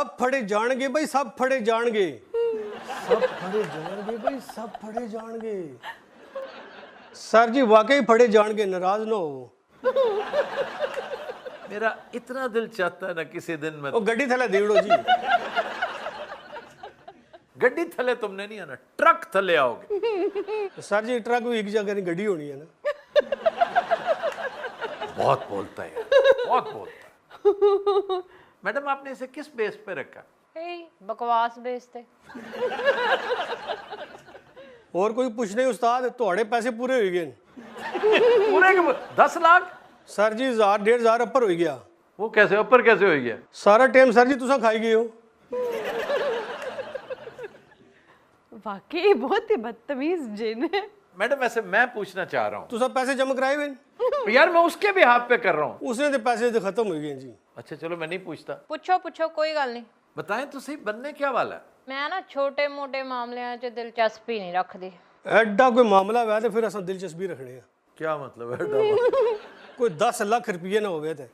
सब फड़े जाणगे भाई, सब फड़े जाणगे, सब फड़े जाणगे भाई, सब फड़े जाणगे। सर जी वाकई फड़े जाणगे, नाराज ना हो। मेरा इतना दिल चाहता है ना किसी दिन मैं ओ गड्डी थले देवड़ो जी। गड्डी थले तुमने नहीं आना, ट्रक थले आओगे। सर जी ट्रक भी एक जगह नहीं, गड्डी होनी है ना। बहुत बोलता है यार, बहुत बोलता है। मैडम आपने इसे किस बेस पे रखा? बकवास बेचते। और कोई पूछ नहीं उस्ताद, थोड़े पैसे पूरे हो गए। पूरे के 10 लाख? सर जी 1000 1500 अपर हो गया। वो कैसे ऊपर कैसे हो गया? सारा टाइम सर जी तुसा खाई गए हो। वाकई बहुत ही बदतमीज जिन है। मैडम वैसे मैं पूछना चाह रहा हूँ, तुसा पैसे जमा कराए हुए? यार मैं उसके भी हाथ पे कर रहा हूँ। उसने तो पैसे तो खत्म हो गए जी। अच्छा चलो मैं नहीं पूछता, पुछो पुछो, कोई गल नहीं। बताएं तो सही, बनने क्या वाला है? मैं ना छोटे मोटे मामलिਆਂ 'ਚ दिलचस्पी नहीं रखती। एडा कोई मामला वै तो फिर असा दिलचस्पी रखने हैं। क्या मतलब है? कोई 10 लाख रुपये ना होवे ते